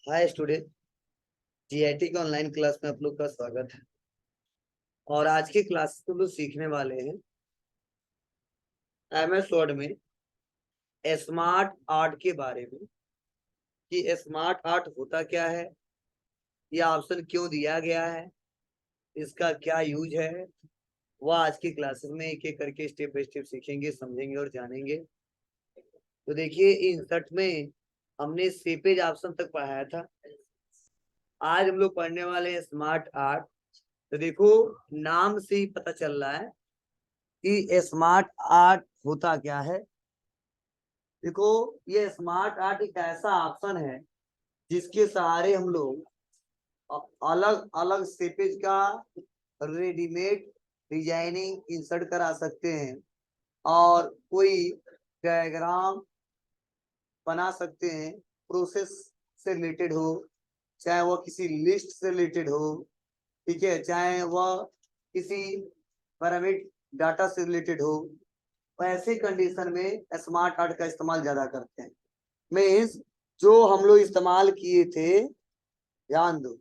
Hi student. GIT के online class में आप लोग का स्वागत है। और आज की क्लास को लोग सीखने वाले हैं एमएस वर्ड में स्मार्ट आर्ट के बारे में कि स्मार्ट आर्ट होता क्या है, यह ऑप्शन क्यों दिया गया है, इसका क्या यूज है। वह आज की क्लासेस में एक एक करके स्टेप बाय स्टेप सीखेंगे, समझेंगे और जानेंगे। तो देखिए, इंसर्ट में हमने सेपेज ऑप्शन तक पढ़ाया था। आज हम लोग पढ़ने वाले हैं स्मार्ट आर्ट। तो देखो, नाम से ही पता चल रहा है कि स्मार्ट आर्ट होता क्या है। देखो, ये स्मार्ट आर्ट एक ऐसा ऑप्शन है जिसके सहारे हम लोग अलग अलग स्टेपेज का रेडीमेड डिजाइनिंग इंसर्ट करा सकते हैं और कोई डायग्राम बना सकते हैं। प्रोसेस से रिलेटेड हो, चाहे वह किसी लिस्ट से रिलेटेड हो, ठीक है, चाहे वह किसी पैरामीटर डाटा से रिलेटेड हो। ऐसे कंडीशन में स्मार्ट आर्ट का इस्तेमाल ज्यादा करते हैं। मीन्स जो हम लोग इस्तेमाल किए थे, ध्यान दो,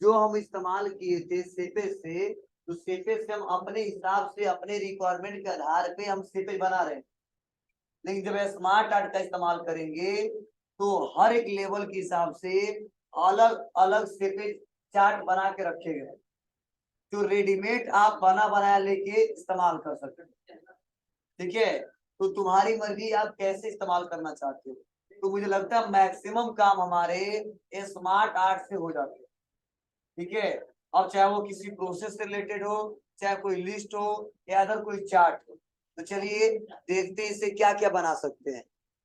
जो हम इस्तेमाल किए थे सेपेज से, तो सेपेज से हम अपने हिसाब से अपने रिक्वायरमेंट के आधार पे हम सेपेज बना रहे हैं। लेकिन जब स्मार्ट आर्ट का इस्तेमाल करेंगे तो हर एक लेवल के हिसाब से अलग अलग सेपेज चार्ट बना के रखे गए, जो रेडीमेड आप बना बनाया लेके इस्तेमाल कर सकते हैं। ठीक है, तो तुम्हारी मर्जी, आप कैसे इस्तेमाल करना चाहते हो। तो मुझे लगता है मैक्सिमम काम हमारे स्मार्ट आर्ट से हो जाते हैं। ठीक है, अब चाहे वो किसी प्रोसेस से रिलेटेड हो, चाहे कोई लिस्ट हो या अदर कोई चार्ट हो। तो चलिए देखते हैं इससे क्या क्या बना सकते हैं।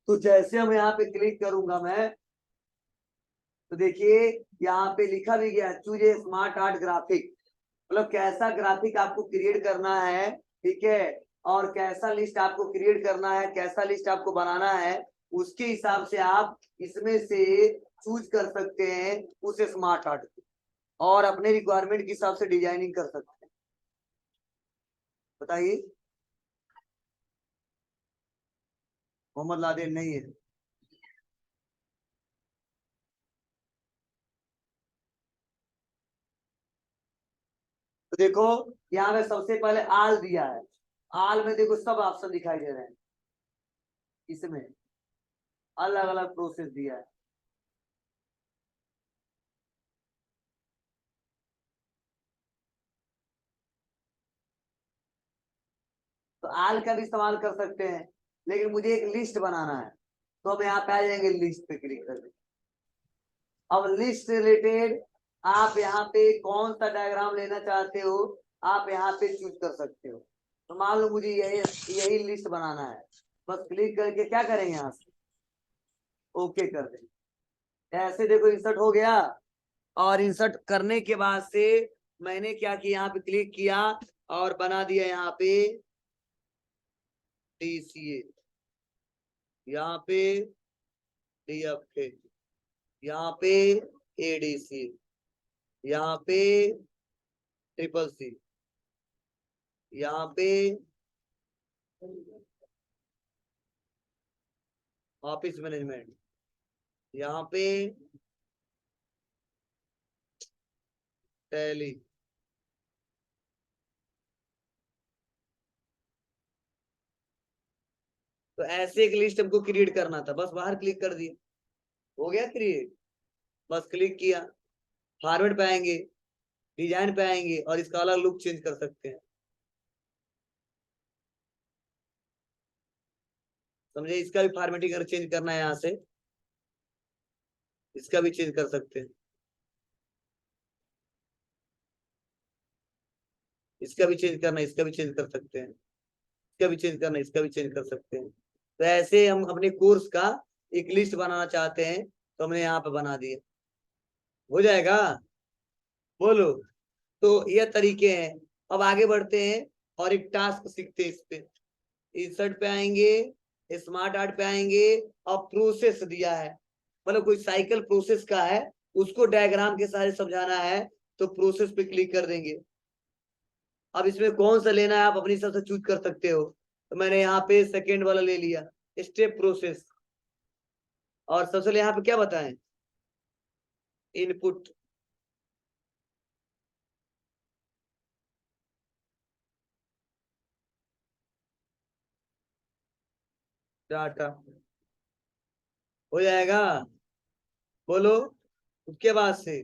तो जैसे हम यहाँ पे क्लिक करूंगा मैं, तो देखिए यहाँ पे लिखा भी गया choose a smart art graphic, मतलब कैसा ग्राफिक आपको क्रिएट करना है। ठीक है, और कैसा लिस्ट आपको क्रिएट करना है, कैसा लिस्ट आपको बनाना है, उसके हिसाब से आप इसमें से चूज कर सकते हैं उस स्मार्ट आर्ट को और अपने रिक्वायरमेंट के हिसाब से डिजाइनिंग कर सकते हैं। बताइए, मोहम्मद लादेन नहीं है। तो देखो, यहाँ पे सबसे पहले आल दिया है। आल में देखो सब ऑप्शन दिखाई दे रहे हैं, इसमें अलग अलग प्रोसेस दिया है। तो आल का भी इस्तेमाल कर सकते हैं, लेकिन मुझे एक लिस्ट बनाना है, तो हम यहाँ पे आ जाएंगे, लिस्ट पे क्लिक कर देंगे। अब लिस्ट से रिलेटेड आप यहाँ पे कौन सा डायग्राम लेना चाहते हो, आप यहाँ पे चूज कर सकते हो। तो मान लो मुझे यही यही लिस्ट बनाना है, बस क्लिक करके क्या करेंगे, यहाँ से ओके कर देंगे। ऐसे देखो इंसर्ट हो गया। और इंसर्ट करने के बाद से मैंने क्या किया, यहाँ पे क्लिक किया और बना दिया यहाँ पे DCA, यहाँ पे DFA, यहाँ पे ADC, यहाँ पे CCC, यहाँ पे ऑफिस मैनेजमेंट, यहाँ पे टैली। तो ऐसे एक लिस्ट हमको क्रिएट करना था, बस बाहर क्लिक कर दिया, हो गया क्रिएट। बस क्लिक किया, फॉरवर्ड पे आएंगे, डिजाइन पे आएंगे और इसका अलग लुक चेंज कर सकते हैं। समझे, इसका भी फॉर्मेटिंग अगर चेंज करना है यहाँ से, इसका भी चेंज कर सकते हैं, इसका भी चेंज करना है, इसका भी चेंज कर सकते हैं, इसका भी चेंज करना है, इसका भी चेंज कर सकते हैं। तो ऐसे हम अपने कोर्स का एक लिस्ट बनाना चाहते हैं, तो हमने यहाँ पे बना दिया, हो जाएगा। बोलो, तो ये तरीके हैं। अब आगे बढ़ते हैं और एक टास्क सीखते हैं। इस पे इंसर्ट पे आएंगे, स्मार्ट आर्ट पे आएंगे और प्रोसेस दिया है, मतलब कोई साइकिल प्रोसेस का है, उसको डायग्राम के सहारे समझाना है, तो प्रोसेस पे क्लिक कर देंगे। अब इसमें कौन सा लेना है आप अपनी हिसाब से चूज कर सकते हो। तो मैंने यहाँ पे सेकेंड वाला ले लिया, स्टेप प्रोसेस। और सबसे यहाँ पे क्या बताएं, इनपुट डाटा हो जाएगा, बोलो। उसके बाद से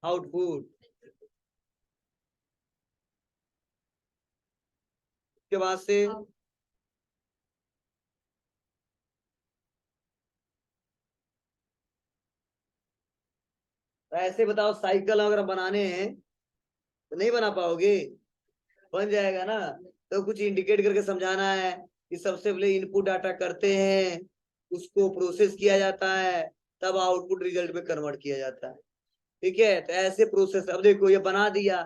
आउटपुट, उसके बाद से ऐसे बताओ, साइकिल अगर बनाने हैं तो नहीं बना पाओगे, बन जाएगा ना। तो कुछ इंडिकेट करके समझाना है कि सबसे पहले इनपुट डाटा करते हैं, उसको प्रोसेस किया जाता है, तब आउटपुट रिजल्ट में कन्वर्ट किया जाता है। ठीक है, तो ऐसे प्रोसेस। अब देखो ये बना दिया,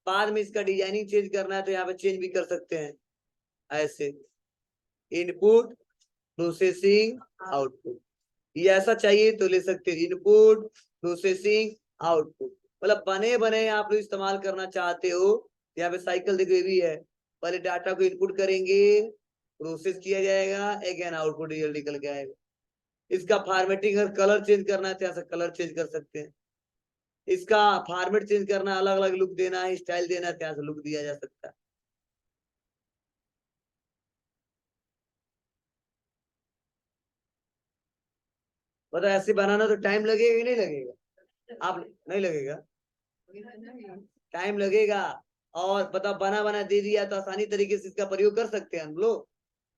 बाद में इसका डिजाइनिंग चेंज करना है तो यहाँ पे चेंज भी कर सकते हैं। ऐसे इनपुट, प्रोसेसिंग, आउटपुट। ये ऐसा चाहिए तो ले सकते हैं, इनपुट, प्रोसेसिंग, आउटपुट। मतलब बने बने आप लोग इस्तेमाल करना चाहते हो, यहाँ पे साइकिल देखो ये भी है। पहले डाटा को इनपुट करेंगे, प्रोसेस किया जाएगा, अगेन आउटपुट रिजल्ट निकल के आएगा। इसका फॉर्मेटिंग अगर कलर चेंज करना है तो यहाँ से कलर चेंज कर सकते हैं। इसका फॉर्मेट चेंज करना, अलग अलग लुक देना है, स्टाइल देना है, तो यहाँ से लुक दिया जा सकता है। मतलब ऐसे बनाना तो टाइम लगेगा कि नहीं लगेगा? आप नहीं लगेगा, टाइम लगेगा। और पता बना बना दे दिया तो आसानी तरीके से इसका प्रयोग कर सकते हैं हम लोग।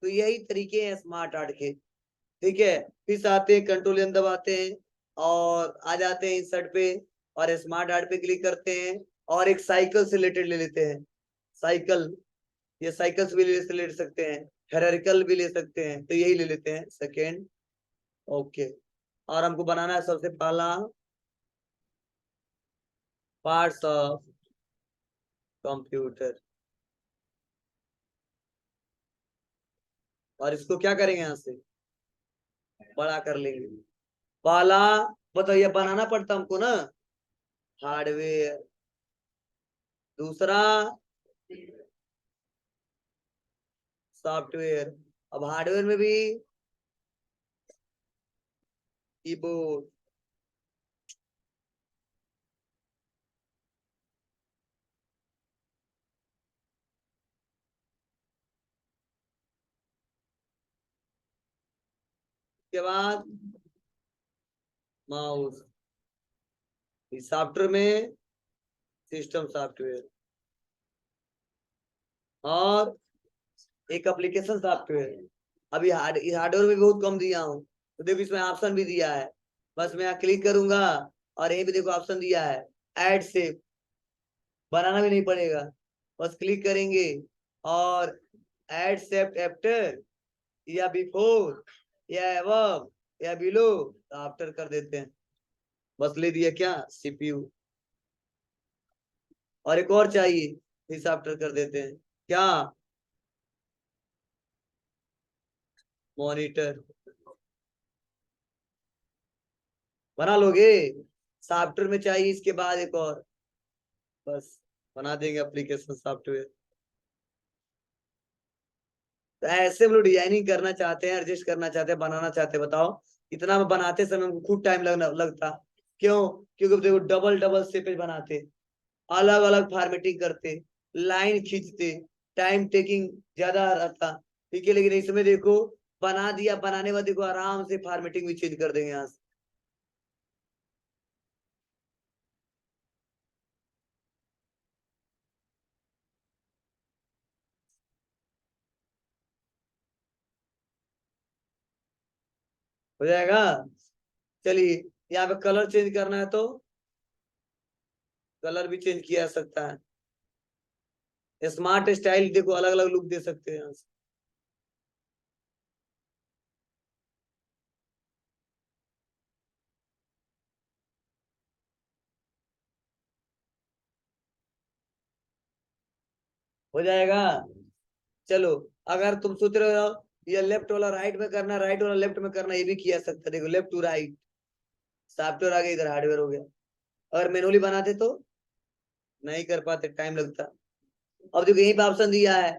तो यही तरीके हैं स्मार्ट आर्ट के। ठीक है, फिर से आते हैं, कंट्रोल एन दबाते हैं और आ जाते हैं इंसर्ट पे, और स्मार्ट आर्ट पे क्लिक करते हैं, और एक साइकिल से रिलेटेड ले लेते हैं। साइकिल, ये साइकिल्स भी ले सकते हैं, हेरारिकल भी ले सकते हैं, तो यही ले लेते हैं सेकेंड। ओके, और हमको बनाना है सबसे पहला पार्ट्स ऑफ कंप्यूटर, और इसको क्या करेंगे यहाँ से बड़ा कर लेंगे। पहला बताओ, ये बनाना पड़ता हमको ना, हार्डवेयर। दूसरा सॉफ्टवेयर। अब हार्डवेयर में भी कीबोर्ड, के बाद माउस। इस सॉफ्टवेयर में सिस्टम सॉफ्टवेयर, और एक एप्लीकेशन सॉफ्टवेयर। अभी हार्डवेयर में बहुत कम दिया हूँ, तो देखो इसमें ऑप्शन भी दिया है। बस मैं यहाँ क्लिक करूंगा, और यहीं पे देखो ऑप्शन दिया है ऐड शेप, बनाना भी नहीं पड़ेगा, बस क्लिक करेंगे, और ऐड शेप आफ्टर, या बिफोर, या अबव, या बिलो, आफ्टर कर देते हैं। बस ले दिया क्या, सीपीयू। और एक और चाहिए, इस आफ्टर कर देते हैं क्या, मॉनिटर। बना लोगे, सॉफ्टवेयर में चाहिए इसके बाद एक और, बस बना देंगे एप्लीकेशन सॉफ्टवेयर। तो ऐसे हम लोग डिजाइनिंग करना चाहते हैं, एडजस्ट करना चाहते हैं, बनाना चाहते हैं। बताओ इतना में बनाते समय हमको खुद टाइम लगता। क्यों? क्योंकि देखो डबल डबल स्टेपेज बनाते, अलग अलग फॉर्मेटिंग करते, लाइन खींचते, टाइम टेकिंग ज्यादा रहता। ठीक है, लेकिन इसमें देखो बना दिया, बनाने के बाद देखो आराम से फॉर्मेटिंग भी चेंज कर देंगे यहाँ से। हो जाएगा। चलिए, यहाँ पे कलर चेंज करना है तो कलर भी चेंज किया जा सकता है। स्मार्ट स्टाइल देखो अलग अलग लुक दे सकते हैं यहाँ से। हो जाएगा। चलो, अगर तुम सोच रहे हो ये लेफ्ट वाला राइट में करना, राइट वाला लेफ्ट में करना, ये भी किया सकता है। देखो लेफ्ट टू राइट, सॉफ्टवेयर आ गया, इधर हार्डवेयर हो गया। अगर मैनुअली बनाते तो नहीं कर पाते, टाइम लगता। अब देखो यहीं पे ऑप्शन दिया है,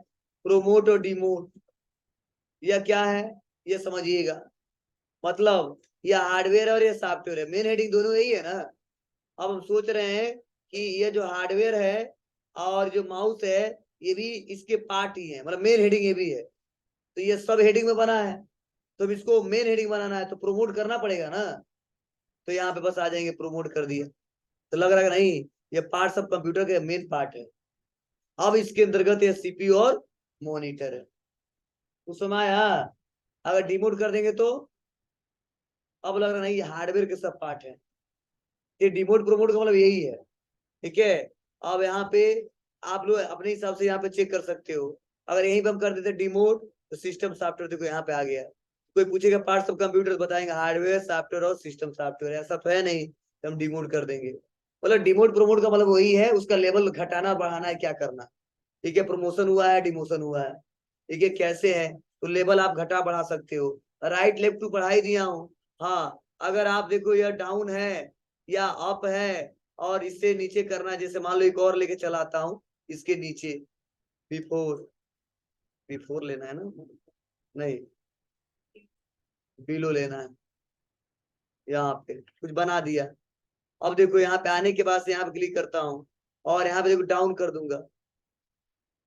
प्रोमोट और डिमोट। यह क्या है, ये समझिएगा। मतलब ये हार्डवेयर और ये सॉफ्टवेयर है, मेन हेडिंग दोनों यही है ना। अब हम सोच रहे हैं कि ये जो हार्डवेयर है और जो माउस है ये भी इसके पार्ट ही है, मतलब मेन हेडिंग ये भी है, तो ये सब हेडिंग में बना है, तो अब इसको मेन हेडिंग बनाना है तो प्रमोट करना पड़ेगा ना। तो यहाँ पे बस आ जाएंगे प्रमोट कर दिया, तो लग रहा है नहीं ये पार्ट सब कंप्यूटर के मेन पार्ट है। अब इसके अंतर्गत ये सीपीयू और मॉनिटर है। उस समय आया, अगर डिमोट कर देंगे तो अब लग रहा नहीं ये हार्डवेयर के सब पार्ट है। ये डिमोट प्रमोट का मतलब यही है, ठीक है। अब यहाँ पे आप लोग अपने हिसाब से यहाँ पे चेक कर सकते हो। अगर यहीं पे हम कर देते डिमोट तो सिस्टम सॉफ्टवेयर देखो यहाँ पे आ गया। कोई पूछेगा पार्ट्स ऑफ कंप्यूटर बताएंगे हार्डवेयर सॉफ्टवेयर और सिस्टम सॉफ्टवेयर, ऐसा तो है नहीं तो हम डिमोट कर देंगे। मतलब डिमोट प्रमोट का मतलब वही है, उसका लेवल घटाना बढ़ाना है, क्या करना। ठीक है, प्रमोशन हुआ है डिमोशन हुआ है, ठीक है, कैसे है तो लेवल आप घटा बढ़ा सकते हो। राइट लेफ्ट टू पढ़ा ही दिया हूँ। हाँ, अगर आप देखो यह डाउन है या अप है और इससे नीचे करना है, जैसे मान लो एक और लेके चलाता हूँ, इसके नीचे बिफोर, बिफोर लेना है ना, नहीं बिलो लेना है। यहाँ पे कुछ बना दिया। अब देखो यहाँ पे आने के बाद से यहाँ पे क्लिक करता हूँ और यहाँ पे देखो डाउन कर दूंगा,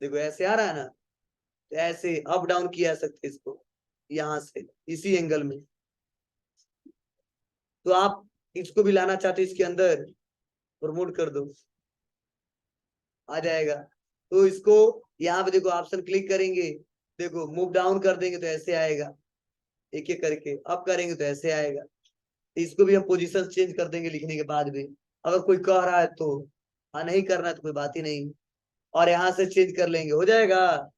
देखो ऐसे आ रहा है ना, तो ऐसे अप डाउन किया सकते इसको यहाँ से इसी एंगल में। तो आप इसको भी लाना चाहते इसके अंदर, प्रमोट कर दो, आ जाएगा। तो इसको यहाँ पे देखो ऑप्शन क्लिक करेंगे, देखो मूव डाउन कर देंगे तो ऐसे आएगा, एक एक करके अप करेंगे तो ऐसे आएगा। इसको भी हम पोजीशन चेंज कर देंगे लिखने के बाद भी, अगर कोई कह रहा है तो। हाँ, नहीं करना है तो कोई बात ही नहीं, और यहाँ से चेंज कर लेंगे, हो जाएगा।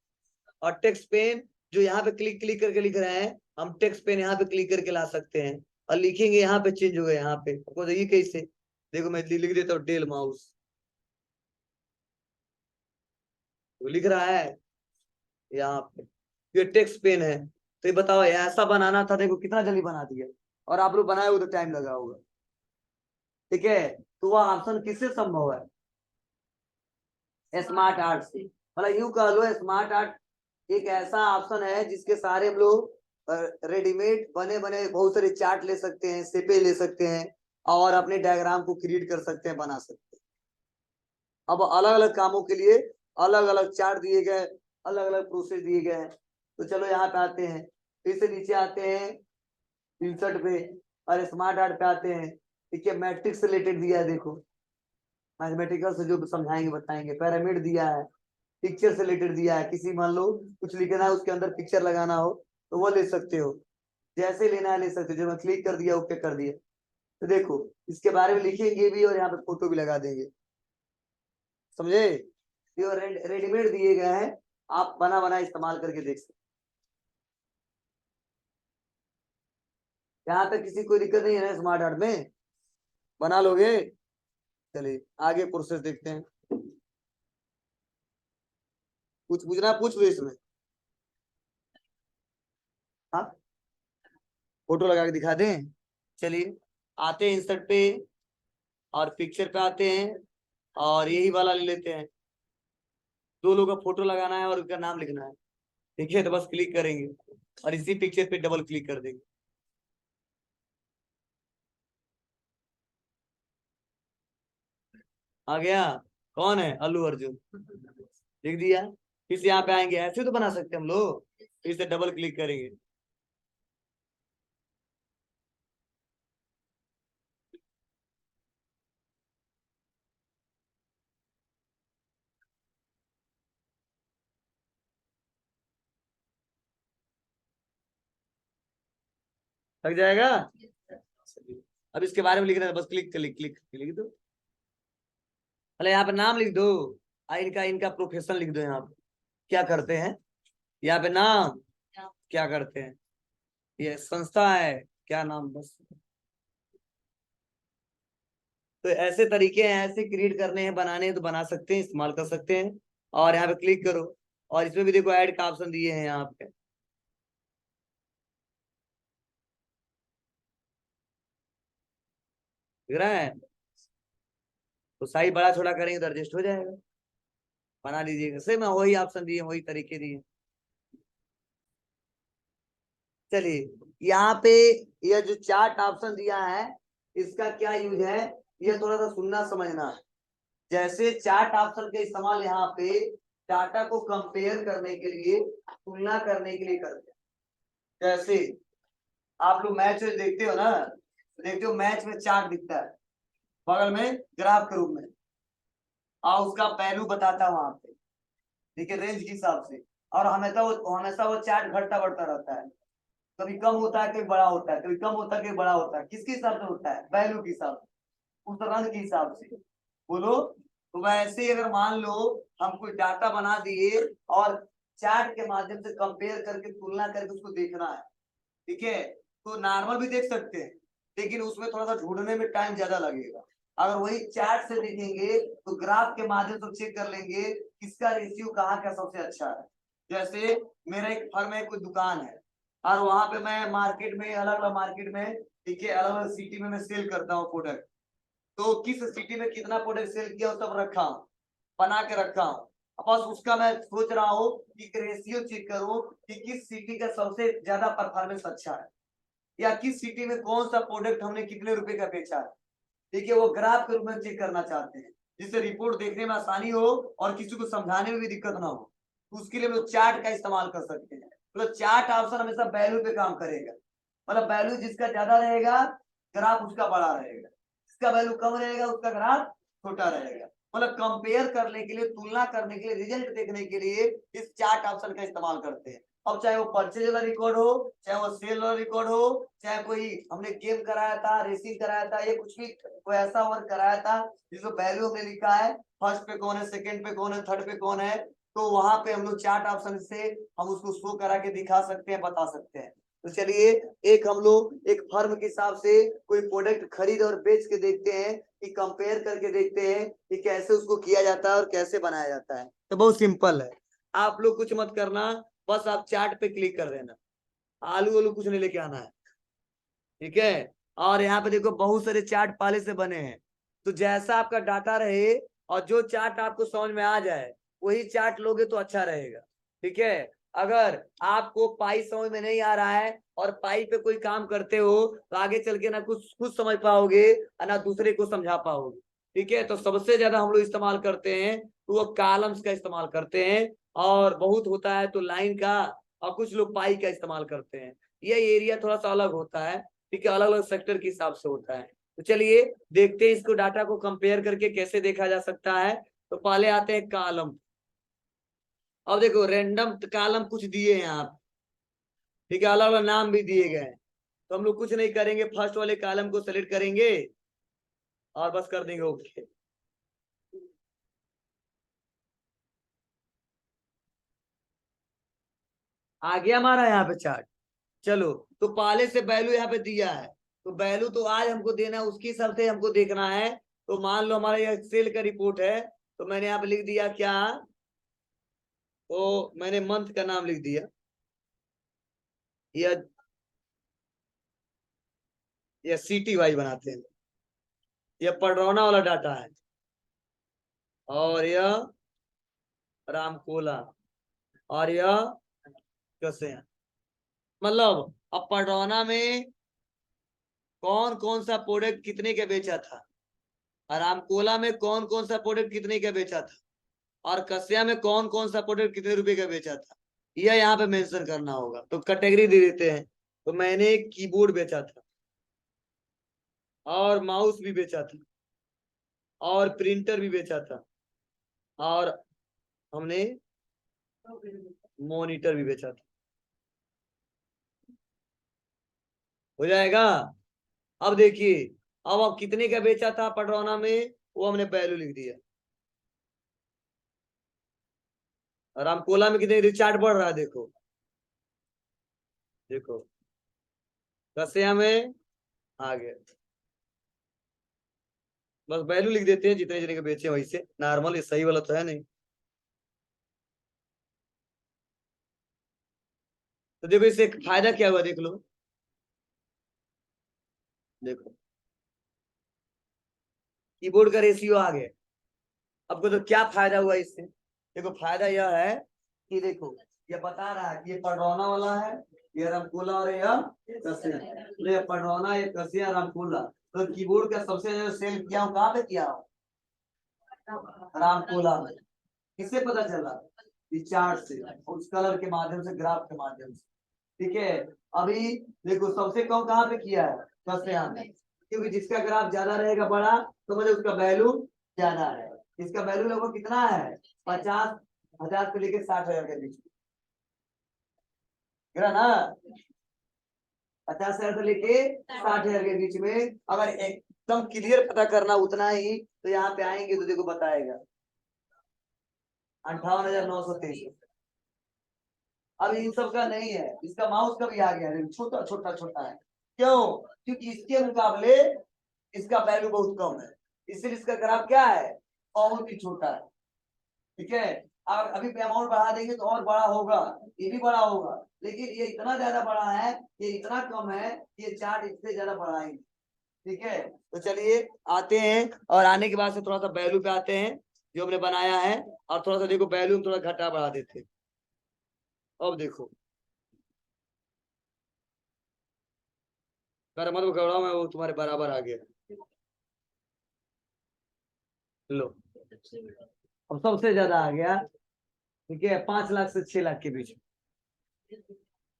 और टेक्स्ट पेन जो यहाँ पे क्लिक क्लिक करके लिख रहे हैं, हम टेक्स्ट पेन यहाँ पे क्लिक करके ला सकते हैं और लिखेंगे, यहाँ पे चेंज हो गया। यहाँ पे आपको देखिए कैसे, देखो मैं लिख देता हूँ डेल माउस, वो लिख रहा है यहाँ पे। ये टेक्स्ट पेन है, तो ये बताओ ऐसा बनाना था, देखो कितना जल्दी बना दिया, और आप लोग बनाए हो तो टाइम लगा होगा। ठीक है, तो वह ऑप्शन किससे संभव है, स्मार्ट आर्ट से। मतलब यूं कह लो स्मार्ट आर्ट एक ऐसा ऑप्शन है जिसके सारे हम लोग रेडीमेड बने बने बहुत सारे चार्ट ले सकते हैं, शेपे ले सकते हैं और अपने डायग्राम को क्रिएट कर सकते हैं, बना सकते हैं। अब अलग अलग कामों के लिए अलग अलग चार्ट दिए गए, अलग अलग प्रोसेस दिए गए हैं। तो चलो यहाँ पे आते हैं, फिर से नीचे आते हैं इंसर्ट पे और स्मार्ट आर्ट पे आते हैं। ठीक है, मैट्रिक्स से रिलेटेड दिया है, देखो मैथमेटिकल से जो समझाएंगे बताएंगे, पैरामिड दिया है, पिक्चर से रिलेटेड दिया है, किसी मान लो कुछ लिखना है उसके अंदर पिक्चर लगाना हो तो वो ले सकते हो, जैसे लेना है ले सकते हो। जो मैं क्लिक कर दिया ओके कर दिया, तो देखो इसके बारे में लिखेंगे भी और यहाँ पे फोटो भी लगा देंगे, समझे। ये रेडीमेड दिए गए हैं, आप बना बना इस्तेमाल करके देख सकते। यहाँ तक किसी कोई दिक्कत नहीं है ना स्मार्ट आर्ट में, बना लोगे। चलिए आगे प्रोसेस देखते हैं, कुछ पूछना पूछ लो इसमें। हाँ, फोटो लगा के दिखा दें, चलिए आते हैं इंसर्ट पे और पिक्चर पे आते हैं और यही वाला ले लेते हैं। दो लोग का फोटो लगाना है और उनका नाम लिखना है, ठीक है, तो बस क्लिक करेंगे और इसी पिक्चर पे डबल क्लिक कर देंगे। आ गया, कौन है, अल्लू अर्जुन, लिख दिया। फिर से यहाँ पे आएंगे, ऐसे तो बना सकते हैं हम लोग, फिर से डबल क्लिक करेंगे। लग जाएगा। अब इसके बारे में लिखना है, बस क्लिक क्लिक क्लिक लिख दो। अरे यहाँ पे नाम लिख दो, इनका इनका प्रोफेशन लिख दो, यहाँ पे क्या करते हैं, यहाँ पे नाम क्या करते हैं, ये संस्था है क्या नाम, बस। तो ऐसे तरीके हैं, ऐसे क्रिएट करने हैं, बनाने हैं तो बना सकते हैं, इस्तेमाल कर सकते हैं। और यहाँ पे क्लिक करो और इसमें भी देखो ऐड का ऑप्शन दिए हैं यहाँ पे, दिख रहा है। तो साइज बड़ा छोटा करेंगे तो एडजस्ट हो जाएगा, बना लीजिएगा। सेम वही ऑप्शन दिए, वही तरीके दिए। चलिए यहाँ पे यह जो चार्ट ऑप्शन दिया है इसका क्या यूज है, ये थोड़ा सा सुनना समझना है। जैसे चार्ट ऑप्शन का इस्तेमाल यहाँ पे डाटा को कंपेयर करने के लिए, तुलना करने के लिए करते हैं। जैसे आप लोग मैच में देखते हो ना, देखते हो मैच में चार्ट दिखता है बगल में ग्राफ के रूप में, और उसका वैल्यू बताता है वहां पे, ठीक है, रेंज के हिसाब से। और हमेशा वो चार्ट घटता बढ़ता रहता है, कभी कम होता है कभी बड़ा होता है, कभी कम होता है कभी बड़ा होता है। किसके हिसाब से होता है, वैल्यू के हिसाब से, उस रंग के हिसाब से। बोलो, तो वैसे ही अगर मान लो हम कोई डाटा बना दिए और चार्ट के माध्यम से कंपेयर करके तुलना करके उसको देखना है, ठीक है, तो नॉर्मल भी देख सकते हैं, लेकिन उसमें थोड़ा सा ढूंढने में टाइम ज्यादा लगेगा। अगर वही चार्ट से देखेंगे तो ग्राफ के माध्यम से चेक कर लेंगे किसका रेशियो कहाँ का सबसे अच्छा है। जैसे मेरा एक फर्म है, कोई दुकान है, और वहां पे मैं मार्केट में, अलग अलग मार्केट में, ठीक है, अलग अलग सिटी में मैं सेल करता हूँ प्रोडक्ट। तो किस सिटी में कितना प्रोडक्ट सेल किया वो सब रखा हूँ, बना के रखा हूँ। अब बस उसका मैं सोच रहा हूँ कि रेशियो चेक करूँ कि किस सिटी का सबसे ज्यादा परफॉर्मेंस अच्छा है, या किस सिटी में कौन सा प्रोडक्ट हमने कितने रुपए का बेचा है, ठीक है, वो ग्राफ के रूप में चेक करना चाहते हैं, जिससे रिपोर्ट देखने में आसानी हो और किसी को समझाने में भी दिक्कत ना हो। उसके लिए हम लोग चार्ट का इस्तेमाल कर सकते हैं। मतलब चार्ट ऑप्शन हमेशा वैल्यू पे काम करेगा, मतलब वैल्यू जिसका ज्यादा रहेगा ग्राफ उसका बड़ा रहेगा, जिसका वैल्यू कम रहेगा उसका ग्राफ छोटा रहेगा। मतलब कंपेयर करने के लिए, तुलना करने के लिए, रिजल्ट देखने के लिए इस चार्ट ऑप्शन का इस्तेमाल करते हैं। अब चाहे वो परचेज वाला रिकॉर्ड हो, चाहे वो सेल वाला रिकॉर्ड हो, चाहे कोई हमने गेम कराया था, रेसिंग कराया था, या कुछ भी कोई ऐसा वर्क कराया था जिसको वैल्यू हमने लिखा है, फर्स्ट पे कौन है, सेकंड पे कौन है, थर्ड पे कौन है, तो वहां पे हम लोग चार्ट ऑप्शन से हम उसको शो करा के दिखा सकते हैं, बता सकते हैं। तो चलिए, एक हम लोग एक फर्म के हिसाब से कोई प्रोडक्ट खरीद और बेच के देखते हैं, कि कंपेयर करके देखते हैं कि कैसे उसको किया जाता है और कैसे बनाया जाता है। तो बहुत सिंपल है, आप लोग कुछ मत करना, बस आप चार्ट पे क्लिक कर देना, आलू वालू कुछ नहीं लेके आना है, ठीक है। और यहाँ पे देखो बहुत सारे चार्ट पहले से बने हैं, तो जैसा आपका डाटा रहे और जो चार्ट आपको समझ में आ जाए वही चार्ट लोगे तो अच्छा रहेगा, ठीक है। अगर आपको पाई समझ में नहीं आ रहा है और पाई पे कोई काम करते हो तो आगे चल के ना कुछ कुछ समझ पाओगे और ना दूसरे को समझा पाओगे, ठीक है। तो सबसे ज्यादा हम लोग इस्तेमाल करते हैं तो वो कॉलम्स का इस्तेमाल करते हैं, और बहुत होता है तो लाइन का, और कुछ लोग पाई का इस्तेमाल करते हैं। ये एरिया थोड़ा सा अलग होता है, ठीक है, अलग अलग सेक्टर के हिसाब से होता है। तो चलिए देखते हैं इसको, डाटा को कंपेयर करके कैसे देखा जा सकता है। तो पहले आते हैं कॉलम। अब देखो रैंडम कॉलम कुछ दिए हैं यहाँ पे, ठीक है, अलग अलग नाम भी दिए गए हैं। तो हम लोग कुछ नहीं करेंगे, फर्स्ट वाले कॉलम को सेलेक्ट करेंगे और बस कर देंगे ओके। आ गया हमारा यहाँ पे चार्ट। चलो, तो पहले से वैल्यू यहाँ पे दिया है, तो वैल्यू तो आज हमको देना है, उसके हिसाब से हमको देखना है। तो मान लो हमारा ये सेल का रिपोर्ट है, तो मैंने यहाँ पे लिख दिया क्या, तो मैंने मंथ का नाम लिख दिया, या सिटी वाइज बनाते हैं। यह पडरौना वाला डाटा है, और यह रामकोला, और यह कैसे है, मतलब अब पडरौना में कौन कौन सा प्रोडक्ट कितने का बेचा था, और रामकोला में कौन कौन सा प्रोडक्ट कितने का बेचा था, और कस्या में कौन कौन सा प्रोडक्ट कितने रुपए का बेचा था, यह यहाँ पे मेंशन करना होगा। तो कैटेगरी दे देते हैं, तो मैंने एक कीबोर्ड बेचा था, और माउस भी बेचा था, और प्रिंटर भी बेचा था, और हमने मॉनिटर भी बेचा था। हो जाएगा। अब देखिए, अब कितने का बेचा था पडरौना में, वो हमने वैल्यू लिख दिया। रामकोला में कितने रिचार्ज बढ़ रहा है, देखो देखो, कस्या में आ गया। बस वैल्यू लिख देते हैं, जितने जितने के बेचे वैसे, नॉर्मल, ये सही वाला तो है नहीं। तो देखो इससे फायदा क्या हुआ, देख लो, देखो कीबोर्ड का रेशियो आ गया। आपको तो क्या फायदा हुआ इससे, देखो फायदा यह है कि देखो ये बता रहा है कि ये पडरौना वाला है, ये रामकोला और ये कसिया, तो ये पढ़वाना, ये कसिया, रामकोला। तो कीबोर्ड का सबसे ज्यादा सेल किया हूँ कहाँ पे किया हूँ? रामकोला में। किससे पता चला? इस चार्ट से, उस कलर के माध्यम से, ग्राफ के माध्यम से। ठीक है, अभी देखो सबसे कम कहाँ पे किया है? कसिया में, क्योंकि जिसका ग्राफ ज्यादा रहेगा बड़ा, तो मतलब उसका वैल्यू ज्यादा है। इसका वैल्यू लगभग कितना है? 50,000 से लेकर 60,000 के बीच में ना, 50,000 से लेके 60,000 के बीच में। अगर एकदम क्लियर पता करना उतना ही, तो यहाँ पे आएंगे तो देखो बताएगा 58,923। अब इन सब का नहीं है, इसका माउस का भी आ गया है, छोटा छोटा छोटा है। क्यों? क्योंकि इसके मुकाबले इसका वैल्यू बहुत कम है, इसलिए इसका ग्राफ क्या है? बहुत ही छोटा है। ठीक है, और अभी अमाउंट बढ़ा देंगे तो और बड़ा होगा, ये भी बड़ा होगा, लेकिन ये इतना ज्यादा बड़ा है, ये इतना कम है, ये चार्ट इससे ज्यादा बढ़ाएंगे। ठीक है, तो चलिए आते हैं, और आने के बाद से थोड़ा सा वैल्यू पे आते हैं जो हमने बनाया है, और थोड़ा सा देखो वैल्यू में थोड़ा घटा बढ़ा देते हैं। अब देखो, कर मत घबराओ, मैं वो तुम्हारे बराबर आ गया। लो, अब सबसे ज्यादा आ गया। ठीक है, 5 लाख से 6 लाख के बीच।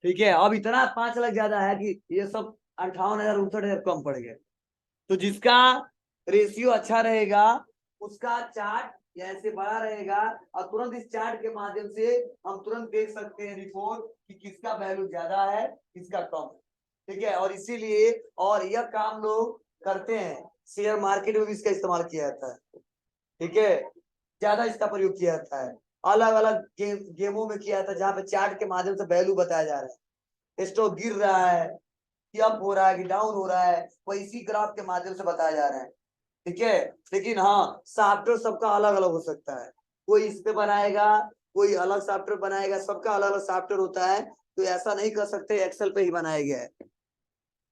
ठीक है, अब इतना 5 लाख ज्यादा है कि ये सब 58,000 59,000 कम पड़ गए। तो जिसका रेशियो अच्छा रहेगा उसका चार्ट ऐसे बड़ा रहेगा, और तुरंत इस चार्ट के माध्यम से हम तुरंत देख सकते हैं रिपोर्ट कि किसका वैल्यू ज्यादा है, किसका कम है। ठीक है, और इसीलिए, और यह काम लोग करते हैं, शेयर मार्केट में भी इसका इस्तेमाल किया जाता है। ठीक है, ज्यादा इसका प्रयोग किया जाता है, अलग अलग गेमों में किया जाता है, जहाँ पे चार्ट के माध्यम से वैल्यू बताया जा रहा है, स्टॉक गिर रहा है कि अप हो रहा है कि डाउन हो रहा है, वो इसी ग्राफ के माध्यम से बताया जा रहा है। ठीक है, लेकिन हाँ, सॉफ्टवेयर सबका अलग अलग हो सकता है, कोई इस पे बनाएगा, कोई अलग सॉफ्टवेयर बनाएगा, सबका अलग अलग सॉफ्टवेयर होता है, तो ऐसा नहीं कर सकते एक्सेल पे ही बनाया गया है।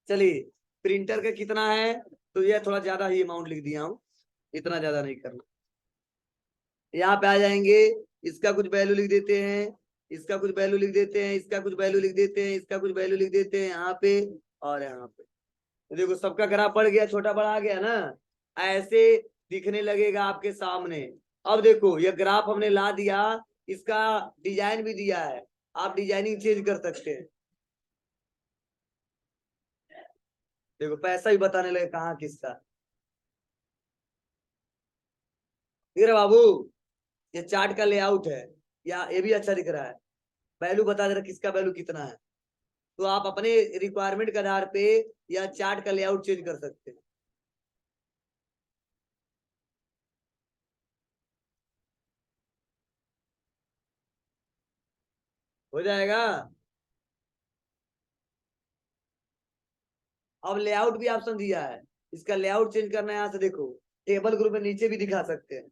चलिए, प्रिंटर का कितना है? तो ये थोड़ा ज्यादा ही अमाउंट लिख दिया हूँ, इतना ज्यादा नहीं करना। यहाँ पे आ जाएंगे, इसका कुछ वैल्यू लिख देते हैं, इसका कुछ वैल्यू लिख देते हैं, इसका कुछ वैल्यू लिख देते हैं, इसका कुछ वैल्यू लिख देते हैं यहाँ पे और यहाँ पे। तो देखो सबका ग्राफ बढ़ गया, छोटा बड़ा आ गया ना, ऐसे दिखने लगेगा आपके सामने। अब देखो ये ग्राफ हमने ला दिया, इसका डिजाइन भी दिया है, आप डिजाइनिंग चेंज कर सकते हैं। देखो पैसा भी बताने लगे कहाँ किसका। फिर बाबू, ये चार्ट का लेआउट है, या ये भी अच्छा दिख रहा है, वैल्यू बता दे रहा किसका वैल्यू कितना है। तो आप अपने रिक्वायरमेंट के आधार पे या चार्ट का लेआउट चेंज कर सकते हैं। हो जाएगा। अब लेआउट भी ऑप्शन दिया है, इसका लेआउट चेंज करना है, यहाँ से देखो टेबल ग्रुप में नीचे भी दिखा सकते हैं,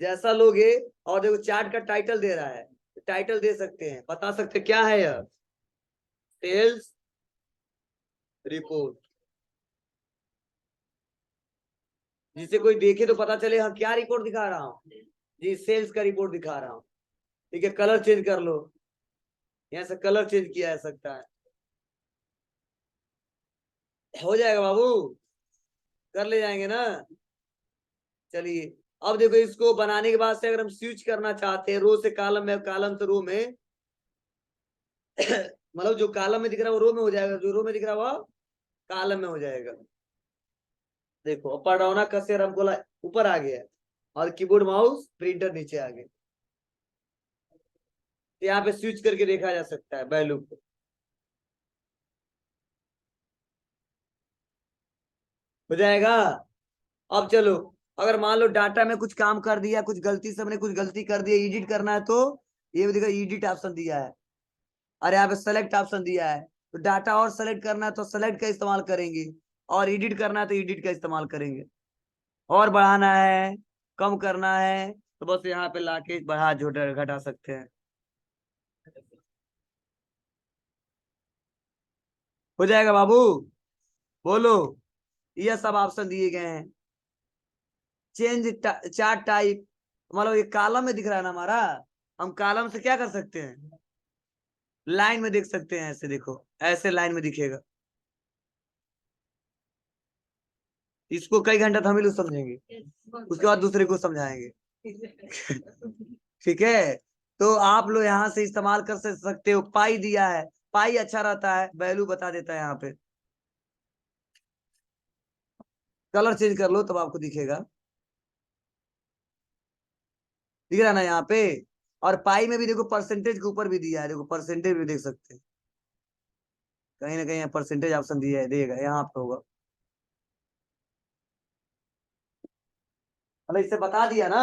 जैसा लोगे। और देखो चार्ट का टाइटल दे रहा है, टाइटल दे सकते हैं, बता सकते हैं क्या है यह, सेल्स रिपोर्ट, जिसे कोई देखे तो पता चले हाँ क्या रिपोर्ट दिखा रहा हूँ जी, सेल्स का रिपोर्ट दिखा रहा हूँ। ठीक है, कलर चेंज कर लो, यहाँ से कलर चेंज किया जा सकता है। हो जाएगा बाबू, कर ले जाएंगे ना। चलिए, अब देखो इसको बनाने के बाद से अगर हम स्विच करना चाहते हैं रो से कॉलम में, कॉलम से रो में मतलब जो कॉलम में दिख रहा है वो रो में हो जाएगा, जो रो में दिख रहा है वो कॉलम में हो जाएगा। देखो अपर डाउन कसे हमको ऊपर आ गया, और कीबोर्ड माउस प्रिंटर नीचे आ गए। यहाँ पे स्विच करके देखा जा सकता है वैल्यू को। हो जाएगा। अब चलो, अगर मान लो डाटा में कुछ काम कर दिया, कुछ गलती से हमने कुछ गलती कर दिया, एडिट करना है, तो ये भी देखो एडिट ऑप्शन दिया है, और यहाँ पे सेलेक्ट ऑप्शन दिया है। तो डाटा और सेलेक्ट करना है तो सेलेक्ट का इस्तेमाल करेंगे, और एडिट करना है तो एडिट का इस्तेमाल करेंगे। और बढ़ाना है, कम करना है, तो बस यहाँ पे लाके बढ़ा जोड़ घटा सकते हैं। हो जाएगा बाबू, बोलो। ये सब ऑप्शन दिए गए हैं। चेंज चार्ट टाइप, मतलब ये कॉलम में दिख रहा है ना हमारा, हम कॉलम से क्या कर सकते हैं, लाइन में देख सकते हैं, ऐसे देखो, ऐसे लाइन में दिखेगा। इसको कई घंटा तो हम ही लोग समझेंगे, उसके बाद दूसरे को समझाएंगे। ठीक है, तो आप लोग यहाँ से इस्तेमाल कर सकते हो। पाई दिया है, पाई अच्छा रहता है, वैल्यू बता देता है यहाँ पे। कलर चेंज कर लो तब आपको दिखेगा, दिख रहा है ना यहाँ पे। और पाई में भी देखो परसेंटेज के ऊपर भी दिया है, देखो परसेंटेज भी देख सकते हैं, कहीं ना कहीं परसेंटेज ऑप्शन दिया है, देगा यहाँ पे होगा। मतलब इससे बता दिया ना,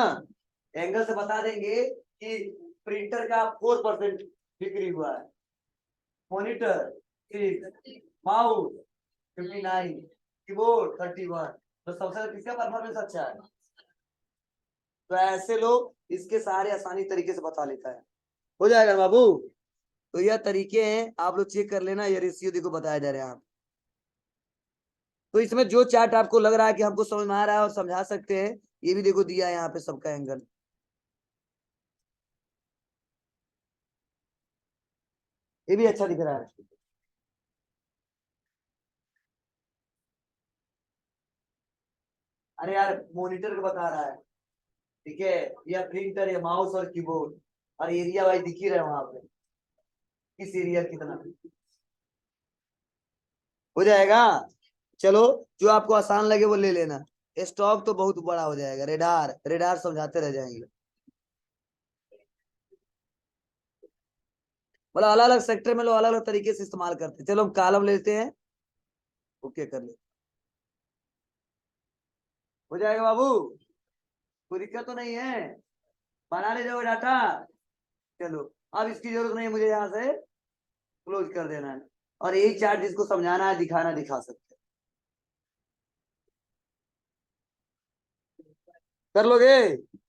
एंगल से बता देंगे कि प्रिंटर का 4% बिक्री हुआ है, मॉनिटर 6, माउस 59, कीबोर्ड 31। तो सबसे किसका परफॉर्मेंस अच्छा है? तो ऐसे लोग इसके सारे आसानी तरीके से बता लेता है। हो जाएगा ना बाबू? तो यह तरीके हैं, आप लोग चेक कर लेना। ये रेशियो देखो बताया जा रहा है आप। तो इसमें जो चार्ट आपको लग रहा है कि हमको समझ में आ रहा है और समझा सकते हैं, ये भी देखो दिया है यहाँ पे सबका एंगल। ये भी अच्छा दिख रहा है। अरे यार मॉनिटर को बता रहा है, ठीक है, या प्रिंटर या माउस और कीबोर्ड, और एरिया वाइज दिख ही रहा है वहां पे, किस एरिया कितना। हो जाएगा। चलो, जो आपको आसान लगे वो ले लेना। स्टॉक तो बहुत बड़ा हो जाएगा, रेडार रेडार समझाते रह जाएंगे। मतलब अलग अलग सेक्टर में लोग अलग अलग तरीके से इस्तेमाल करते हैं। चलो हम कॉलम लेते हैं, ओके कर ले। हो जाएगा बाबू, कोई दिक्कत तो नहीं है? बना ले जाओ डाटा। चलो, अब इसकी जरूरत नहीं है मुझे, यहाँ से क्लोज कर देना है। और यही चार्ट जिसको समझाना है दिखाना दिखा सकते हैं। कर लोगे?